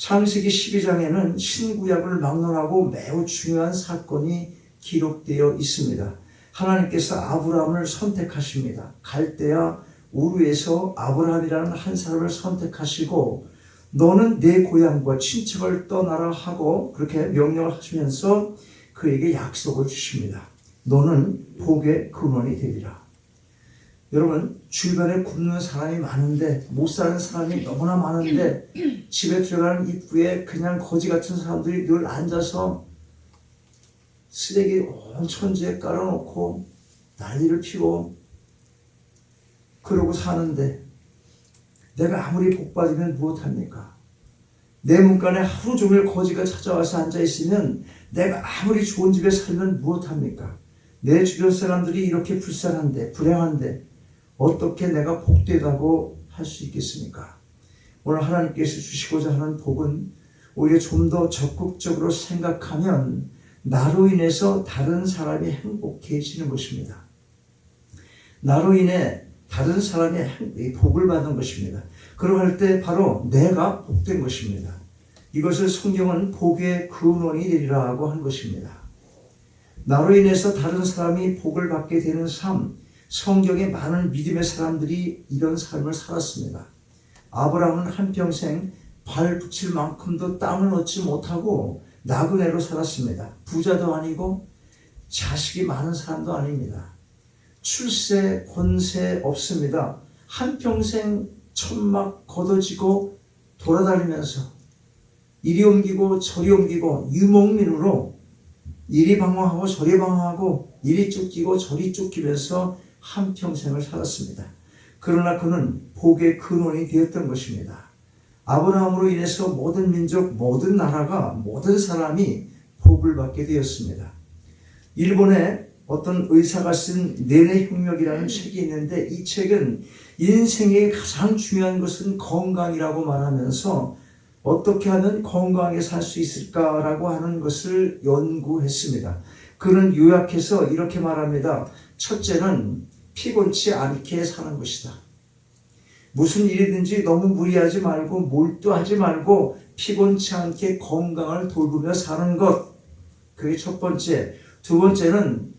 창세기 12장에는 신구약을 막론하고 매우 중요한 사건이 기록되어 있습니다. 하나님께서 아브라함을 선택하십니다. 갈대아 우르에서 아브라함이라는 한 사람을 선택하시고 너는 내 고향과 친척을 떠나라 하고 그렇게 명령을 하시면서 그에게 약속을 주십니다. 너는 복의 근원이 되리라. 여러분, 주변에 굶는 사람이 많은데 못 사는 사람이 너무나 많은데 집에 들어가는 입구에 그냥 거지 같은 사람들이 늘 앉아서 쓰레기 온 천지에 깔아놓고 난리를 피고 그러고 사는데 내가 아무리 복 받으면 무엇합니까? 내 문간에 하루 종일 거지가 찾아와서 앉아있으면 내가 아무리 좋은 집에 살면 무엇합니까? 내 주변 사람들이 이렇게 불쌍한데 불행한데 어떻게 내가 복되다고 할 수 있겠습니까? 오늘 하나님께서 주시고자 하는 복은 오히려 좀 더 적극적으로 생각하면 나로 인해서 다른 사람이 행복해지는 것입니다. 나로 인해 다른 사람이 복을 받는 것입니다. 그러할 때 바로 내가 복된 것입니다. 이것을 성경은 복의 근원이 되리라고 한 것입니다. 나로 인해서 다른 사람이 복을 받게 되는 삶, 성경에 많은 믿음의 사람들이 이런 삶을 살았습니다. 아브라함은 한평생 발 붙일 만큼도 땅을 얻지 못하고 나그네로 살았습니다. 부자도 아니고 자식이 많은 사람도 아닙니다. 출세, 권세 없습니다. 한평생 천막 걷어지고 돌아다니면서 이리 옮기고 저리 옮기고 유목민으로 이리 방황하고 저리 방황하고 이리 쫓기고 저리 쫓기면서 한평생을 살았습니다. 그러나 그는 복의 근원이 되었던 것입니다. 아브라함으로 인해서 모든 민족, 모든 나라가, 모든 사람이 복을 받게 되었습니다. 일본에 어떤 의사가 쓴 내내혁명이라는 책이 있는데 이 책은 인생의 가장 중요한 것은 건강이라고 말하면서 어떻게 하면 건강하게 살 수 있을까라고 하는 것을 연구했습니다. 그는 요약해서 이렇게 말합니다. 첫째는 피곤치 않게 사는 것이다. 무슨 일이든지 너무 무리하지 말고 몰두하지 말고 피곤치 않게 건강을 돌보며 사는 것. 그게 첫 번째. 두 번째는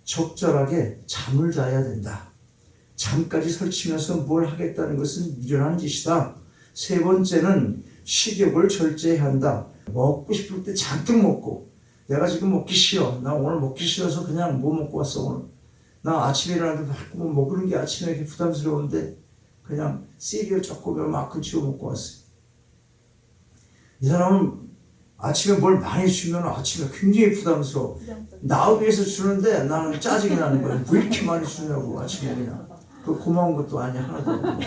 적절하게 잠을 자야 된다. 잠까지 설치면서 뭘 하겠다는 것은 미련한 짓이다. 세 번째는 식욕을 절제해야 한다. 먹고 싶을 때 잔뜩 먹고 내가 지금 먹기 싫어. 나 오늘 먹기 싫어서 그냥 뭐 먹고 왔어 오늘. 나 아침에 일어나도 자꾸 먹는 게 아침에 이렇게 부담스러운데 그냥 시리얼 조금 요만큼 치워 먹고 왔어요. 이 사람은 아침에 뭘 많이 주면 아침에 굉장히 부담스러워. 나를 위해서 주는데 나는 짜증이 나는 거야. 왜 이렇게 많이 주냐고 아침에 그냥. 그 고마운 것도 아니야 하나도.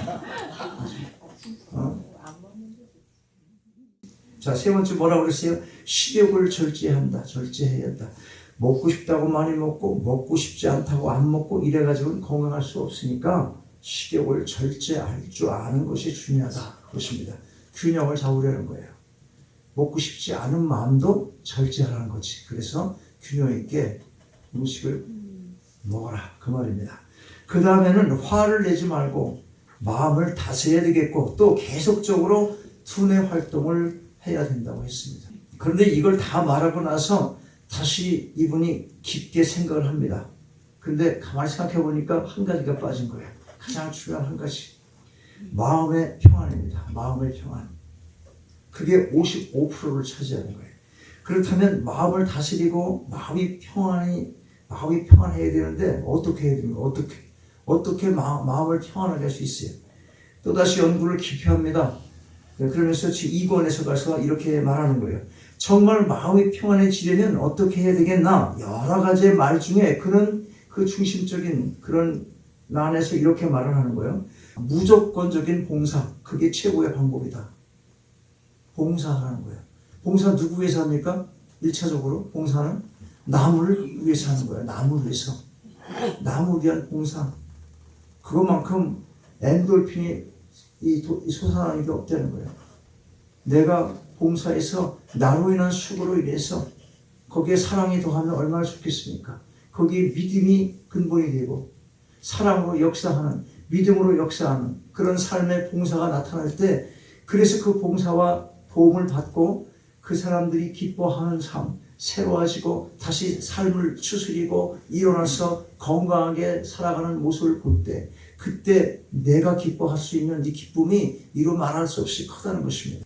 자, 세 번째 뭐라고 그랬어요? 식욕을 절제한다. 절제해야 한다. 먹고 싶다고 많이 먹고 먹고 싶지 않다고 안 먹고 이래가지고는 건강할 수 없으니까 식욕을 절제할 줄 아는 것이 중요하다. 그것입니다. 균형을 잡으려는 거예요. 먹고 싶지 않은 마음도 절제하라는 거지. 그래서 균형 있게 음식을 먹어라. 그 말입니다. 그 다음에는 화를 내지 말고 마음을 다스려야 되겠고 또 계속적으로 두뇌 활동을 해야 된다고 했습니다. 그런데 이걸 다 말하고 나서 다시 이분이 깊게 생각을 합니다. 근데 가만히 생각해 보니까 한 가지가 빠진 거예요. 가장 중요한 한 가지. 마음의 평안입니다. 마음의 평안. 그게 55%를 차지하는 거예요. 그렇다면 마음을 다스리고 마음이 평안해야 되는데 어떻게 해야 됩니까? 어떻게 마음을 평안하게 할 수 있어요? 또다시 연구를 깊이 합니다. 그러면서 제2권에서 가서 이렇게 말하는 거예요. 정말 마음이 평안해지려면 어떻게 해야 되겠나? 여러 가지의 말 중에 그는 그 중심적인 그런 안에서 이렇게 말을 하는 거예요. 무조건적인 봉사, 그게 최고의 방법이다. 봉사하라는 거예요. 봉사 누구 위해서 합니까? 1차적으로 봉사는 남을 위해서 하는 거예요. 남을 위해서. 남을 위한 봉사. 그것만큼 엔돌핀이 솟아나는 게 없다는 거예요. 내가 봉사해서 나로 인한 수고로 인해서 거기에 사랑이 더하면 얼마나 좋겠습니까? 거기에 믿음이 근본이 되고 사랑으로 역사하는, 믿음으로 역사하는 그런 삶의 봉사가 나타날 때 그래서 그 봉사와 도움을 받고 그 사람들이 기뻐하는 삶, 새로워지고 다시 삶을 추스리고 일어나서 건강하게 살아가는 모습을 볼 때, 그때 내가 기뻐할 수 있는 이 기쁨이 이루 말할 수 없이 크다는 것입니다.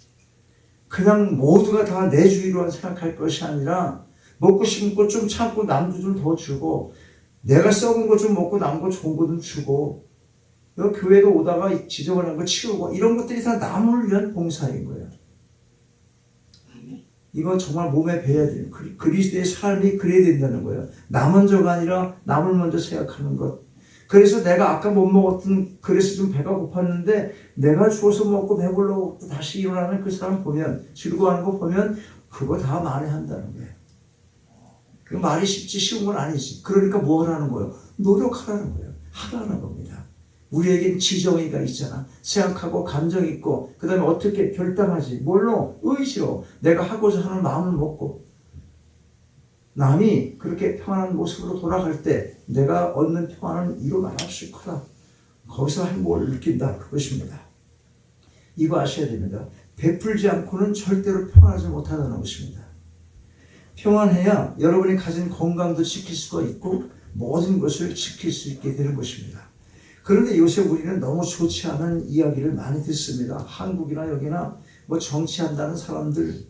그냥 모두가 다 내 주의로 생각할 것이 아니라 먹고 싶은 거 좀 참고 남도 좀 더 주고, 내가 썩은 거 좀 먹고 남은 거 좋은 거 좀 주고, 교회도 오다가 지저분한 거 치우고, 이런 것들이 다 남을 위한 봉사인 거예요. 이건 정말 몸에 배야 돼요. 그리스도의 삶이 그래야 된다는 거예요. 나 먼저가 아니라 남을 먼저 생각하는 것. 그래서 내가 아까 못 먹었던, 그래서 좀 배가 고팠는데 내가 주워서 먹고 배불러 다시 일어나는 그 사람 보면, 즐거워하는 거 보면 그거 다 만회한다는 거예요. 그 말이 쉽지 쉬운 건 아니지. 그러니까 뭐 하라는 거예요? 노력하라는 거예요. 하라는 겁니다. 우리에겐 지정의가 있잖아. 생각하고 감정 있고, 그 다음에 어떻게 결단하지? 뭘로? 의지로 내가 하고자 하는 마음을 먹고, 남이 그렇게 평안한 모습으로 돌아갈 때 내가 얻는 평안은 이루 말할 수 있구나. 거기서 행복을 느낀다. 그것입니다. 이거 아셔야 됩니다. 베풀지 않고는 절대로 평안하지 못한다는 것입니다. 평안해야 여러분이 가진 건강도 지킬 수가 있고 모든 것을 지킬 수 있게 되는 것입니다. 그런데 요새 우리는 너무 좋지 않은 이야기를 많이 듣습니다. 한국이나 여기나 뭐 정치한다는 사람들,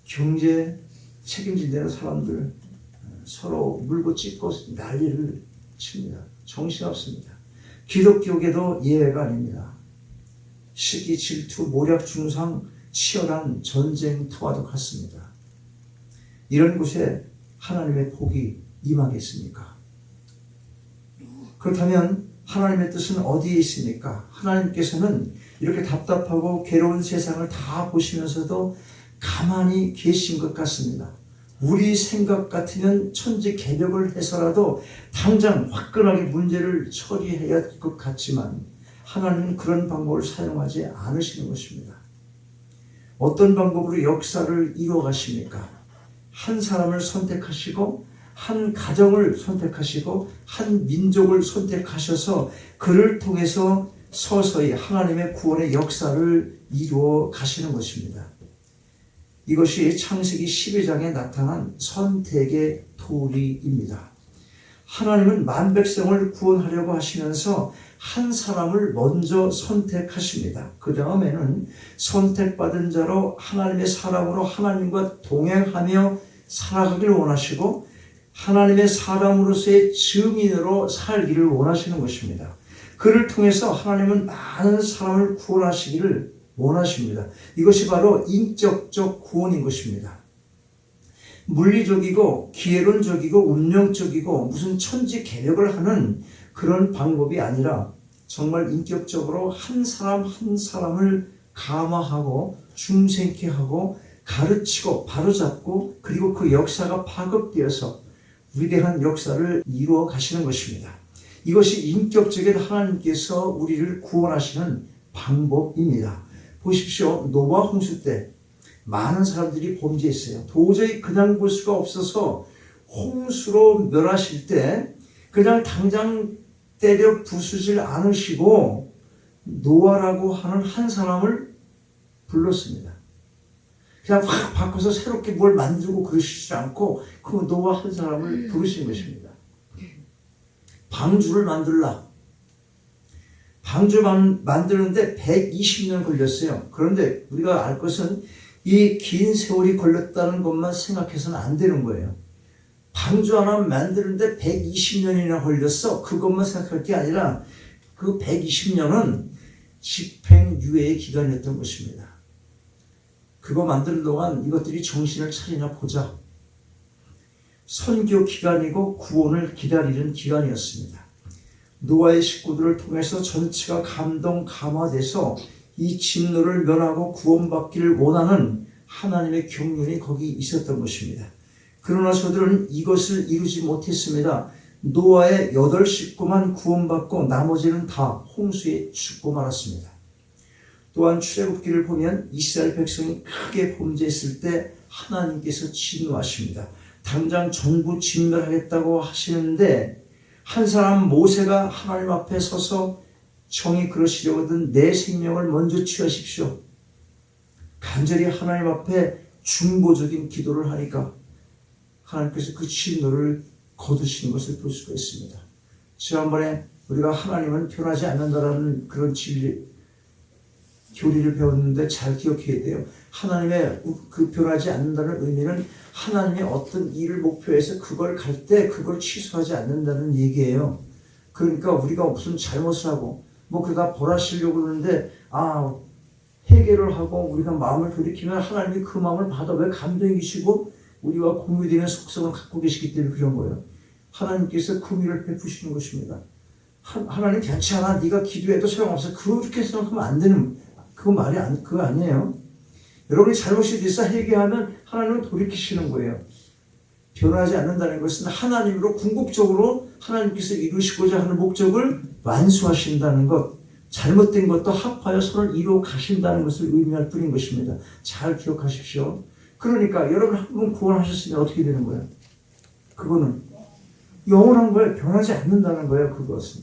경제 책임진다는 사람들 서로 물고 찢고 난리를 칩니다. 정신없습니다. 기독교계도 예외가 아닙니다. 시기, 질투, 모략, 중상, 치열한 전쟁터와도 같습니다. 이런 곳에 하나님의 복이 임하겠습니까? 그렇다면 하나님의 뜻은 어디에 있습니까? 하나님께서는 이렇게 답답하고 괴로운 세상을 다 보시면서도 가만히 계신 것 같습니다. 우리 생각 같으면 천지개벽을 해서라도 당장 화끈하게 문제를 처리해야 할 것 같지만 하나님은 그런 방법을 사용하지 않으시는 것입니다. 어떤 방법으로 역사를 이루어 가십니까? 한 사람을 선택하시고 한 가정을 선택하시고 한 민족을 선택하셔서 그를 통해서 서서히 하나님의 구원의 역사를 이루어 가시는 것입니다. 이것이 창세기 12장에 나타난 선택의 도리입니다. 하나님은 만백성을 구원하려고 하시면서 한 사람을 먼저 선택하십니다. 그 다음에는 선택받은 자로 하나님의 사람으로 하나님과 동행하며 살아가기를 원하시고 하나님의 사람으로서의 증인으로 살기를 원하시는 것입니다. 그를 통해서 하나님은 많은 사람을 구원하시기를 원하십니다. 이것이 바로 인격적 구원인 것입니다. 물리적이고 기회론적이고 운명적이고 무슨 천지개벽을 하는 그런 방법이 아니라 정말 인격적으로 한 사람 한 사람을 감화하고 중생케 하고 가르치고 바로잡고 그리고 그 역사가 파급되어서 위대한 역사를 이루어 가시는 것입니다. 이것이 인격적인 하나님께서 우리를 구원하시는 방법입니다. 보십시오. 노아 홍수 때 많은 사람들이 범죄했어요. 도저히 그냥 볼 수가 없어서 홍수로 멸하실 때 그냥 당장 때려 부수질 않으시고 노아라고 하는 한 사람을 불렀습니다. 그냥 확 바꿔서 새롭게 뭘 만들고 그러시지 않고 그 노아 한 사람을 부르신 것입니다. 방주를 만들라. 방주 만드는데 120년 걸렸어요. 그런데 우리가 알 것은 이 긴 세월이 걸렸다는 것만 생각해서는 안 되는 거예요. 방주 하나 만드는데 120년이나 걸렸어. 그것만 생각할 게 아니라 그 120년은 집행유예의 기간이었던 것입니다. 그거 만드는 동안 이것들이 정신을 차리나 보자. 선교 기간이고 구원을 기다리는 기간이었습니다. 노아의 식구들을 통해서 전체가 감동 감화돼서 이 진노를 면하고 구원받기를 원하는 하나님의 경륜이 거기 있었던 것입니다. 그러나 저들은 이것을 이루지 못했습니다. 노아의 8 식구만 구원받고 나머지는 다 홍수에 죽고 말았습니다. 또한 출애굽기를 보면 이스라엘 백성이 크게 범죄했을 때 하나님께서 진노하십니다. 당장 전부 진멸하겠다고 하시는데 한 사람 모세가 하나님 앞에 서서 정이 그러시려거든 내 생명을 먼저 취하십시오. 간절히 하나님 앞에 중보적인 기도를 하니까 하나님께서 그 진노를 거두시는 것을 볼 수가 있습니다. 지난번에 우리가 하나님은 변하지 않는다라는 그런 교리를 배웠는데 잘 기억해야 돼요. 하나님의 그 변하지 않는다는 의미는 하나님의 어떤 일을 목표해서 그걸 갈 때 그걸 취소하지 않는다는 얘기예요. 그러니까 우리가 무슨 잘못을 하고 그가 벌하시려고 그러는데 해결을 하고 우리가 마음을 돌이키면 하나님이 그 마음을 받아 왜 감동이시고 우리와 공유되는 속성을 갖고 계시기 때문에 그런 거예요. 하나님께서 긍휼을 베푸시는 것입니다. 하나님 괜찮아. 네가 기도해도 소용없어. 그렇게 생각하면 안 되는 그거 아니에요. 여러분이 잘못이 돼서 회개하면 하나님은 돌이키시는 거예요. 변하지 않는다는 것은 하나님으로 궁극적으로 하나님께서 이루시고자 하는 목적을 완수하신다는 것, 잘못된 것도 합하여 서로 이루어 가신다는 것을 의미할 뿐인 것입니다. 잘 기억하십시오. 그러니까 여러분 한 번 구원하셨으면 어떻게 되는 거예요? 그거는 영원한 거예요. 변하지 않는다는 거예요. 그것은.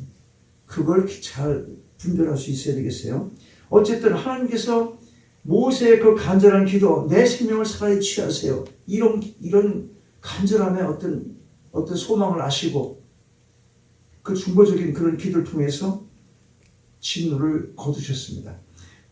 그걸 잘 분별할 수 있어야 되겠어요. 어쨌든 하나님께서 모세의 그 간절한 기도, 내 생명을 차라리 취하세요. 이런 간절함의 어떤 소망을 아시고 그 중보적인 그런 기도를 통해서 진노를 거두셨습니다.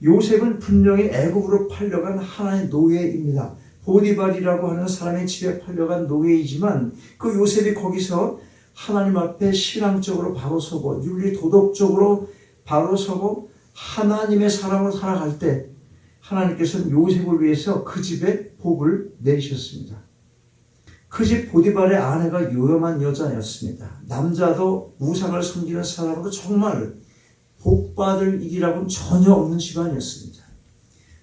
요셉은 분명히 애굽으로 팔려간 하나의 노예입니다. 보디발이라고 하는 사람의 집에 팔려간 노예이지만 그 요셉이 거기서 하나님 앞에 신앙적으로 바로 서고 윤리 도덕적으로 바로 서고 하나님의 사람으로 살아갈 때 하나님께서는 요셉을 위해서 그 집에 복을 내리셨습니다. 그 집 보디발의 아내가 요염한 여자였습니다. 남자도 우상을 섬기는 사람으로 정말 복받을 일이라고는 전혀 없는 집안이었습니다.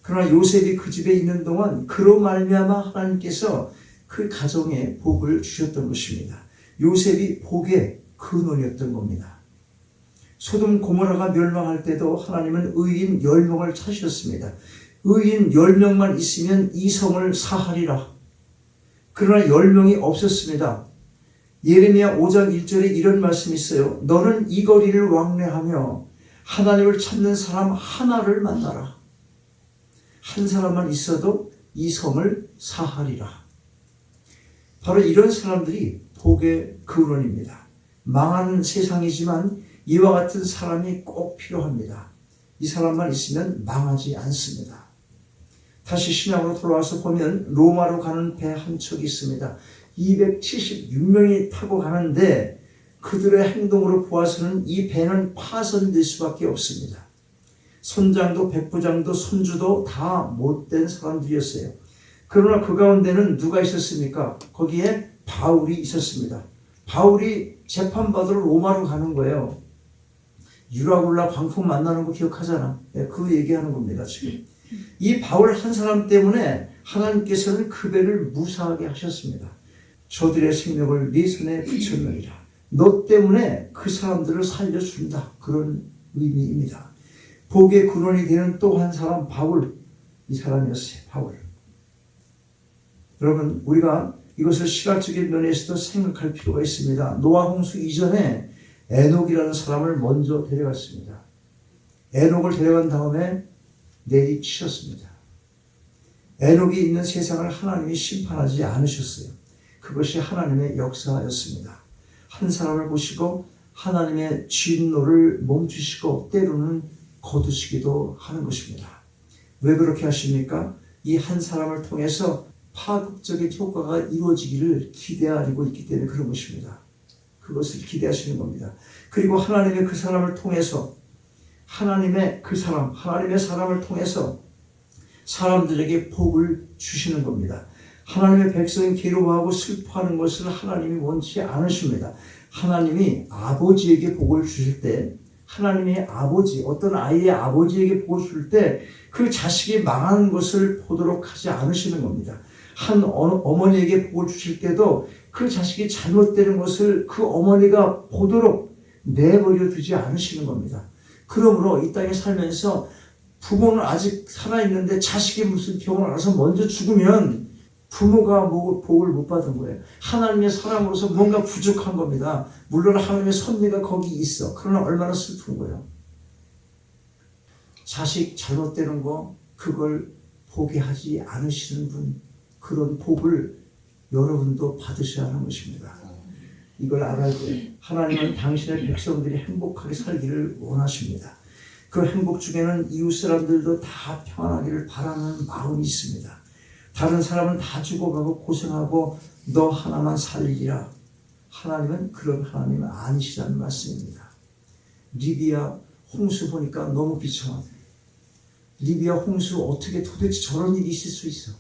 그러나 요셉이 그 집에 있는 동안 그로 말미암아 하나님께서 그 가정에 복을 주셨던 것입니다. 요셉이 복의 근원이었던 겁니다. 소돔 고모라가 멸망할 때도 하나님은 의인 10명을 찾으셨습니다. 의인 10명만 있으면 이 성을 사하리라. 그러나 10명이 없었습니다. 예레미야 5장 1절에 이런 말씀이 있어요. 너는 이 거리를 왕래하며 하나님을 찾는 사람 하나를 만나라. 한 사람만 있어도 이 성을 사하리라. 바로 이런 사람들이 복의 근원입니다. 망하는 세상이지만 이와 같은 사람이 꼭 필요합니다. 이 사람만 있으면 망하지 않습니다. 다시 신약으로 돌아와서 보면 로마로 가는 배 한 척이 있습니다. 276명이 타고 가는데 그들의 행동으로 보아서는 이 배는 파손될 수밖에 없습니다. 선장도 백부장도 선주도 다 못된 사람들이었어요. 그러나 그 가운데는 누가 있었습니까? 거기에 바울이 있었습니다. 바울이 재판받으러 로마로 가는 거예요. 유라굴라 광풍 만나는 거 기억하잖아. 그 얘기하는 겁니다, 지금. 이 바울 한 사람 때문에 하나님께서는 그 배를 무사하게 하셨습니다. 저들의 생명을 네 손에 붙였느니라. 너 때문에 그 사람들을 살려준다. 그런 의미입니다. 복의 근원이 되는 또 한 사람 바울. 이 사람이었어요. 바울. 여러분 우리가 이것을 시각적인 면에서도 생각할 필요가 있습니다. 노아 홍수 이전에 에녹이라는 사람을 먼저 데려갔습니다. 에녹을 데려간 다음에 내리치셨습니다. 에녹이 있는 세상을 하나님이 심판하지 않으셨어요. 그것이 하나님의 역사였습니다. 한 사람을 보시고 하나님의 진노를 멈추시고 때로는 거두시기도 하는 것입니다. 왜 그렇게 하십니까? 이 한 사람을 통해서 파급적인 효과가 이루어지기를 기대하고 있기 때문에 그런 것입니다. 그것을 기대하시는 겁니다. 그리고 하나님의 그 사람을 통해서 하나님의 사람을 통해서 사람들에게 복을 주시는 겁니다. 하나님의 백성이 괴로워하고 슬퍼하는 것을 하나님이 원치 않으십니다. 하나님이 아버지에게 복을 주실 때 하나님의 아버지, 어떤 아이의 아버지에게 복을 줄 때 그 자식이 망하는 것을 보도록 하지 않으시는 겁니다. 한 어머니에게 복을 주실 때도 그 자식이 잘못되는 것을 그 어머니가 보도록 내버려 두지 않으시는 겁니다. 그러므로 이 땅에 살면서 부모는 아직 살아있는데 자식이 무슨 병을 알아서 먼저 죽으면 부모가 복을 못 받은 거예요. 하나님의 사람으로서 뭔가 부족한 겁니다. 물론 하나님의 섭리가 거기 있어. 그러나 얼마나 슬픈 거예요. 자식 잘못되는 거 그걸 포기하지 않으시는 분, 그런 복을 여러분도 받으셔야 하는 것입니다. 이걸 알아야 돼요. 하나님은 당신의 백성들이 행복하게 살기를 원하십니다. 그 행복 중에는 이웃 사람들도 다 평안하기를 바라는 마음이 있습니다. 다른 사람은 다 죽어가고 고생하고 너 하나만 살리라. 하나님은 그런 하나님은 아니시라는 말씀입니다. 리비아 홍수 보니까 너무 비참하다. 리비아 홍수 어떻게 도대체 저런 일이 있을 수 있어?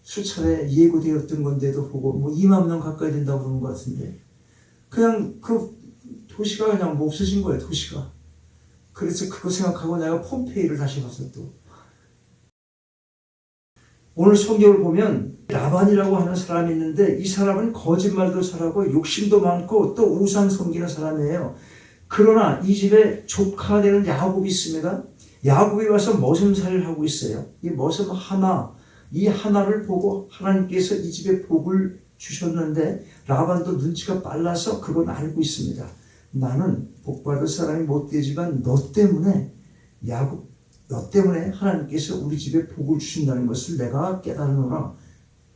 수차례 예고되었던 건데도 보고 뭐 2만 명 가까이 된다고 그러는 것 같은데 그냥 그 도시가 그냥 뭐 없어진 거예요. 도시가. 그래서 그거 생각하고 내가 폼페이를 다시 봤어. 또 오늘 성경을 보면 라반이라고 하는 사람이 있는데 이 사람은 거짓말도 잘하고 욕심도 많고 또 우상 섬기는 사람이에요. 그러나 이 집에 조카 되는 야곱이 있습니다. 야곱이 와서 머슴살이를 하고 있어요. 이 머슴 하나, 이 하나를 보고 하나님께서 이 집에 복을 주셨는데 라반도 눈치가 빨라서 그건 알고 있습니다. 나는 복받을 사람이 못 되지만 너 때문에 야곱, 너 때문에 하나님께서 우리 집에 복을 주신다는 것을 내가 깨달으노라.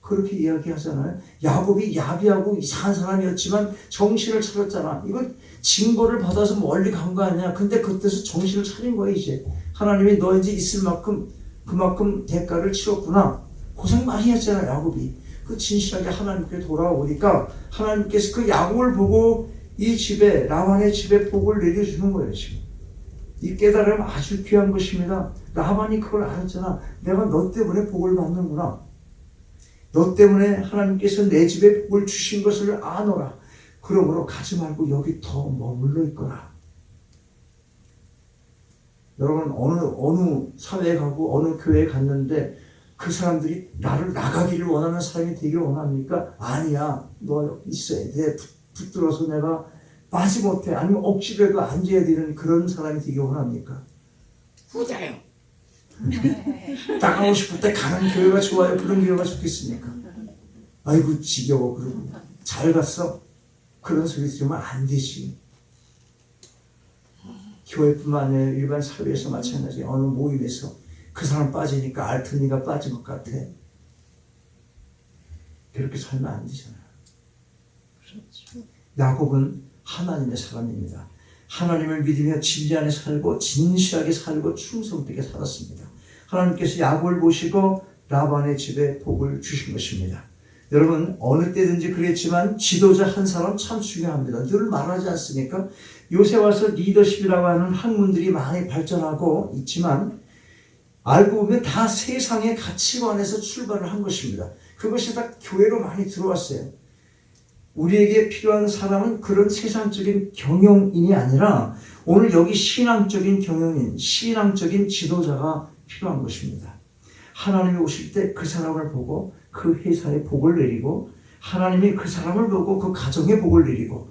그렇게 이야기하잖아요. 야곱이 야비하고 이상한 사람이었지만 정신을 차렸잖아. 이건 징벌을 받아서 멀리 간 거 아니야. 근데 그때서 정신을 차린 거야 이제. 하나님이 너 이제 있을 만큼 그만큼 대가를 치렀구나. 고생 많이 했잖아 야곱이. 그 진실하게 하나님께 돌아오니까 하나님께서 그 야곱을 보고 이 집에 라반의 집에 복을 내려주는 거예요 지금. 이 깨달음은 아주 귀한 것입니다. 라반이 그걸 알았잖아. 내가 너 때문에 복을 받는구나. 너 때문에 하나님께서 내 집에 복을 주신 것을 아노라. 그러므로 가지 말고 여기 더 머물러 있거라. 여러분 어느 사회에 가고 어느 교회에 갔는데 그 사람들이 나를 나가기를 원하는 사람이 되길 원합니까? 아니야. 너 여기 있어야 돼. 붙들어서 내가 빠지 못해. 아니면 억지로라도 앉아야 되는 그런 사람이 되길 원합니까? 후자요. 나가고 싶을 때 가는 교회가 좋아요. 그런 교회가 좋겠습니까? 아이고 지겨워. 그러고 잘 갔어. 그런 소리 들으면 안 되지. 교회뿐만 아니라 일반 사회에서 마찬가지. 어느 모임에서 그 사람 빠지니까 알트니가 빠진 것 같아. 그렇게 살면 안 되잖아요. 야곱은 하나님의 사람입니다. 하나님을 믿으며 진리 안에 살고 진실하게 살고 충성되게 살았습니다. 하나님께서 야곱을 보시고 라반의 집에 복을 주신 것입니다. 여러분 어느 때든지 그랬지만 지도자 한 사람 참 중요합니다. 늘 말하지 않습니까? 요새 와서 리더십이라고 하는 학문들이 많이 발전하고 있지만 알고 보면 다 세상의 가치관에서 출발을 한 것입니다. 그것이 다 교회로 많이 들어왔어요. 우리에게 필요한 사람은 그런 세상적인 경영인이 아니라 오늘 여기 신앙적인 경영인, 신앙적인 지도자가 필요한 것입니다. 하나님이 오실 때 그 사람을 보고 그 회사에 복을 내리고 하나님이 그 사람을 보고 그 가정에 복을 내리고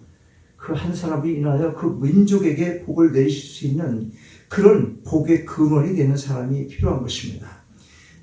그 한 사람이 인하여 그 민족에게 복을 내리실 수 있는 그런 복의 근원이 되는 사람이 필요한 것입니다.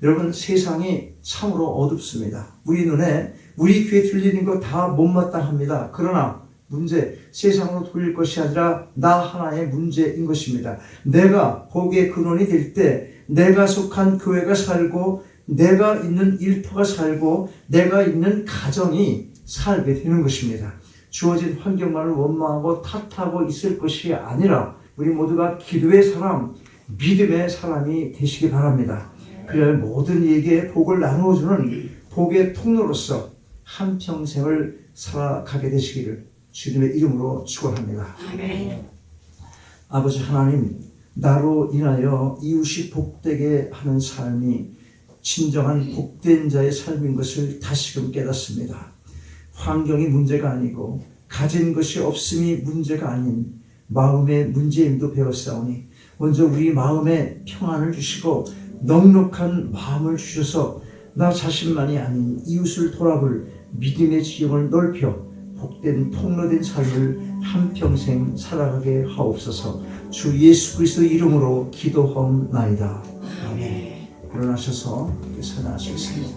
여러분 세상이 참으로 어둡습니다. 우리 눈에 우리 귀에 들리는 거 다 못마땅합니다. 그러나 문제 세상으로 돌릴 것이 아니라 나 하나의 문제인 것입니다. 내가 복의 근원이 될 때 내가 속한 교회가 살고 내가 있는 일터가 살고 내가 있는 가정이 살게 되는 것입니다. 주어진 환경만을 원망하고 탓하고 있을 것이 아니라 우리 모두가 기도의 사람, 믿음의 사람이 되시기 바랍니다. 그래야 모든 이에게 복을 나누어주는 복의 통로로서 한평생을 살아가게 되시기를 주님의 이름으로 축원합니다. 아버지 하나님, 나로 인하여 이웃이 복되게 하는 삶이 진정한 복된 자의 삶인 것을 다시금 깨닫습니다. 환경이 문제가 아니고 가진 것이 없음이 문제가 아닌 마음의 문제임도 배웠사오니 먼저 우리 마음에 평안을 주시고 넉넉한 마음을 주셔서 나 자신만이 아닌 이웃을 돌아볼 믿음의 지형을 넓혀 복된 통로된 삶을 한평생 살아가게 하옵소서. 주 예수 그리스도 이름으로 기도하옵나이다. 아멘. 일어나셔서 찬양하시겠습니다.